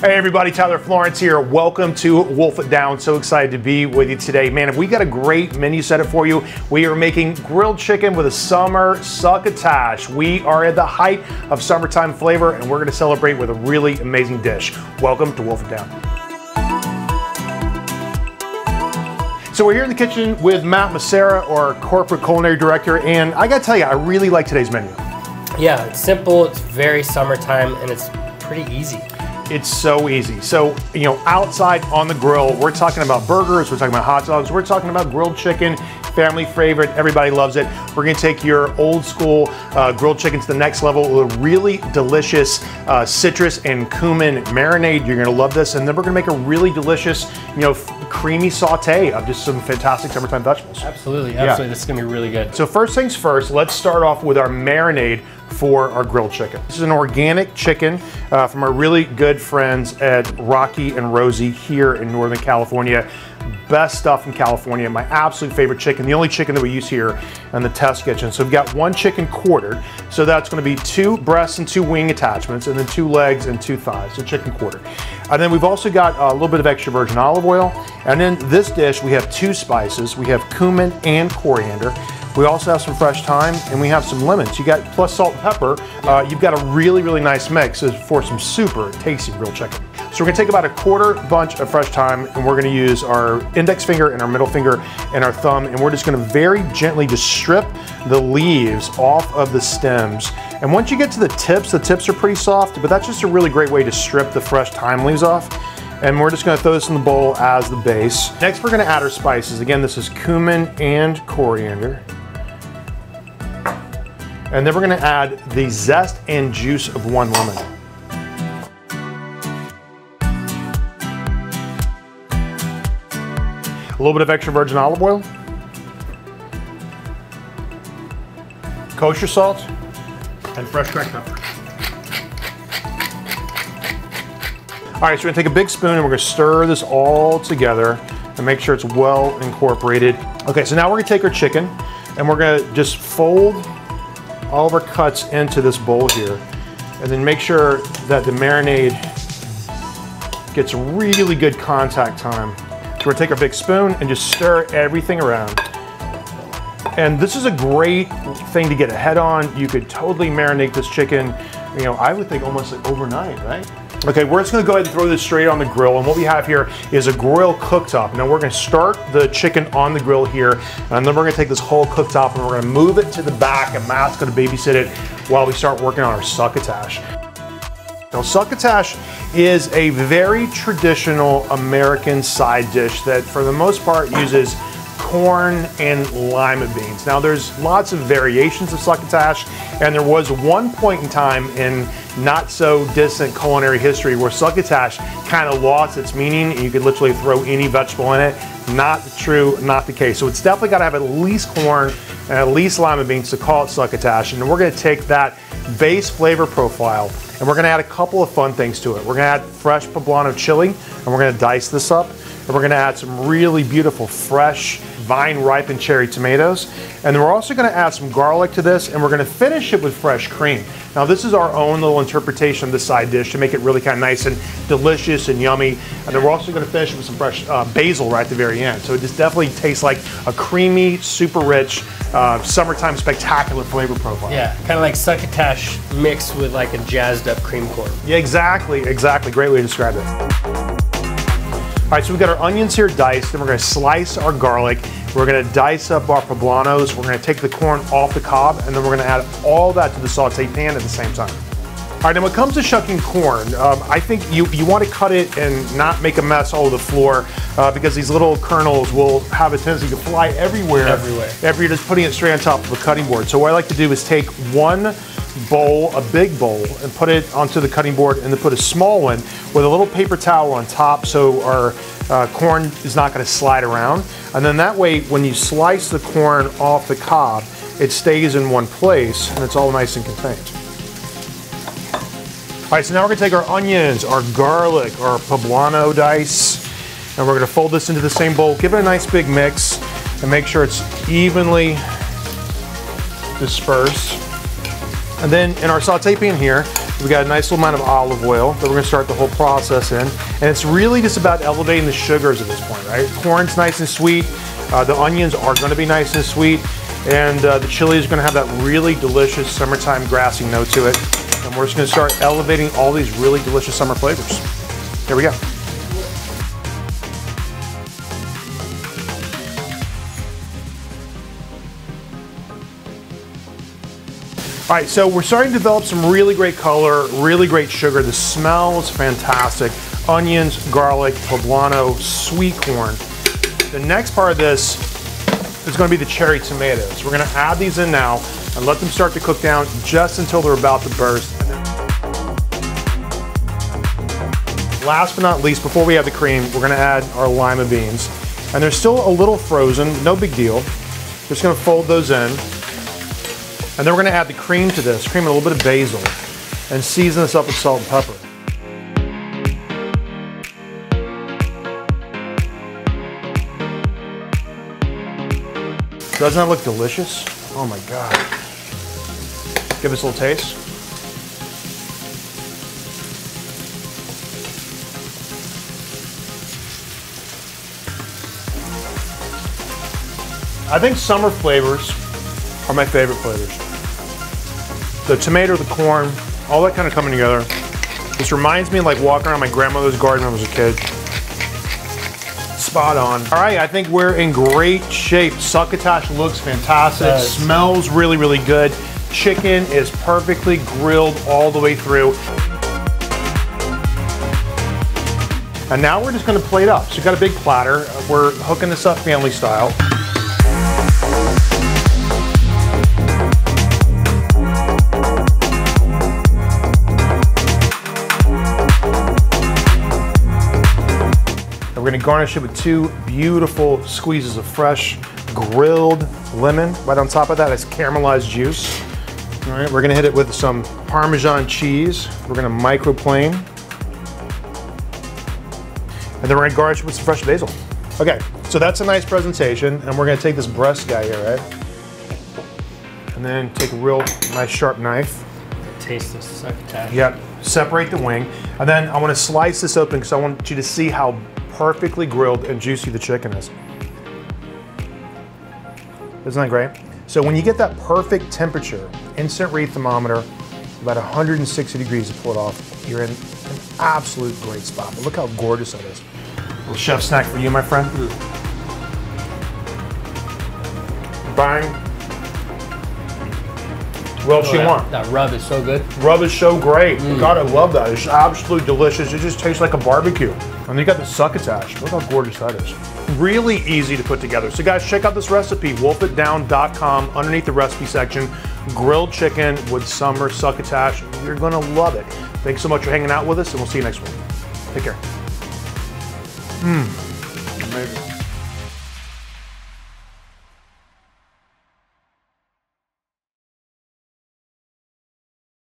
Hey everybody, Tyler Florence here. Welcome to Wolf It Down. So excited to be with you today. Man, we got a great menu set up for you. We are making grilled chicken with a summer succotash. We are at the height of summertime flavor and we're gonna celebrate with a really amazing dish. Welcome to Wolf It Down. So we're here in the kitchen with Matt Massera, our corporate culinary director, and I gotta tell you, I really like today's menu. Yeah, it's simple, it's very summertime, and it's pretty easy. It's so easy. So, you know, outside on the grill, we're talking about burgers, we're talking about hot dogs, we're talking about grilled chicken, family favorite, everybody loves it. We're gonna take your old school grilled chicken to the next level with a really delicious citrus and cumin marinade. You're gonna love this. And then we're gonna make a really delicious, you know, creamy saute of just some fantastic summertime vegetables. Absolutely, Yeah. this is gonna be really good. So first things first, let's start off with our marinade for our grilled chicken. This is an organic chicken from our really good friends at Rocky and Rosie here in Northern California. Best stuff in California, my absolute favorite chicken, the only chicken that we use here in the test kitchen. So we've got one chicken quartered, so that's gonna be 2 breasts and 2 wing attachments, and then 2 legs and 2 thighs, so chicken quartered. And then we've also got a little bit of extra virgin olive oil, and in this dish we have 2 spices. We have cumin and coriander. We also have some fresh thyme, and we have some lemons. You got, plus salt and pepper, you've got a really, really nice mix for some super tasty grilled chicken. So we're gonna take about a quarter bunch of fresh thyme, and we're gonna use our index finger and our middle finger and our thumb, and we're just gonna very gently just strip the leaves off of the stems. And once you get to the tips are pretty soft, but that's just a really great way to strip the fresh thyme leaves off. And we're just gonna throw this in the bowl as the base. Next, we're gonna add our spices. Again, this is cumin and coriander. And then we're gonna add the zest and juice of 1 lemon. A little bit of extra virgin olive oil, kosher salt, and fresh cracked pepper. All right, so we're gonna take a big spoon and we're gonna stir this all together and make sure it's well incorporated. Okay, so now we're gonna take our chicken and we're gonna just fold all of our cuts into this bowl here, and then make sure that the marinade gets really good contact time. So we're gonna take our big spoon and just stir everything around. And this is a great thing to get ahead on. You could totally marinate this chicken, you know, I would think almost like overnight, right? Okay, we're just gonna go ahead and throw this straight on the grill, and what we have here is a grill cooktop. Now we're gonna start the chicken on the grill here, and then we're gonna take this whole cooktop and we're gonna move it to the back, and Matt's gonna babysit it while we start working on our succotash. Now, succotash is a very traditional American side dish that for the most part uses corn and lima beans. Now there's lots of variations of succotash, and there was one point in time in not so distant culinary history where succotash kind of lost its meaning and you could literally throw any vegetable in it. Not true, not the case. So it's definitely gotta have at least corn and at least lima beans to call it succotash. And then we're gonna take that base flavor profile and we're gonna add a couple of fun things to it. We're gonna add fresh poblano chili, and we're gonna dice this up. And we're gonna add some really beautiful fresh vine ripened cherry tomatoes. And then we're also gonna add some garlic to this, and we're gonna finish it with fresh cream. Now this is our own little interpretation of the side dish to make it really kind of nice and delicious and yummy. And then we're also gonna finish it with some fresh basil right at the very end. So it just definitely tastes like a creamy, super rich, summertime spectacular flavor profile. Yeah, kind of like succotash mixed with like a jazzed up cream corn. Yeah, exactly, exactly. Great way to describe it. All right, so we've got our onions here diced, and we're gonna slice our garlic. We're gonna dice up our poblanos. We're gonna take the corn off the cob, and then we're gonna add all that to the saute pan at the same time. All right, now when it comes to shucking corn, I think you want to cut it and not make a mess all over the floor because these little kernels will have a tendency to fly everywhere. If you're just putting it straight on top of a cutting board. So what I like to do is take one bowl, a big bowl, and put it onto the cutting board, and then put a small one with a little paper towel on top so our corn is not going to slide around. And then that way, when you slice the corn off the cob, it stays in one place and it's all nice and contained. All right, so now we're gonna take our onions, our garlic, our poblano dice, and we're gonna fold this into the same bowl, give it a nice big mix, and make sure it's evenly dispersed. And then in our saute pan here, we got a nice little amount of olive oil that we're gonna start the whole process in. And it's really just about elevating the sugars at this point, right? Corn's nice and sweet. The onions are gonna be nice and sweet. And the chili is gonna have that really delicious summertime grassy note to it. And we're just gonna start elevating all these really delicious summer flavors. Here we go. All right, so we're starting to develop some really great color, really great sugar. The smell is fantastic. Onions, garlic, poblano, sweet corn. The next part of this is gonna be the cherry tomatoes. We're gonna add these in now and let them start to cook down just until they're about to burst. Last but not least, before we add the cream, we're gonna add our lima beans. And they're still a little frozen, no big deal. Just gonna fold those in. And then we're gonna add the cream to this, cream and a little bit of basil, and season this up with salt and pepper. Doesn't that look delicious? Oh my God. Give this a little taste. I think summer flavors are my favorite flavors. The tomato, the corn, all that kind of coming together. This reminds me of like walking around my grandmother's garden when I was a kid. Spot on. All right, I think we're in great shape. Succotash looks fantastic, smells really, really good. Chicken is perfectly grilled all the way through. And now we're just gonna plate up. So you've got a big platter. We're hooking this up family style. We're gonna garnish it with 2 beautiful squeezes of fresh grilled lemon. Right on top of that is caramelized juice. All right, we're gonna hit it with some Parmesan cheese. We're gonna microplane. And then we're gonna garnish it with some fresh basil. Okay, so that's a nice presentation. And we're gonna take this breast guy here, right? And then take a real nice sharp knife. Taste this succotash. Yep, separate the wing. And then I wanna slice this open because I want you to see how perfectly grilled and juicy the chicken is. Isn't that great? So when you get that perfect temperature, instant read thermometer, about 160 degrees to pull it off, you're in an absolute great spot. But look how gorgeous that is. A little chef snack for you, my friend. Bang. What else you want? That rub is so good. Rub is so great. God, I love that. It's absolutely delicious. It just tastes like a barbecue. And then you got the succotash. Look how gorgeous that is. Really easy to put together. So guys, check out this recipe, wolfitdown.com. Underneath the recipe section, grilled chicken with summer succotash. You're gonna love it. Thanks so much for hanging out with us, and we'll see you next week. Take care. Amazing.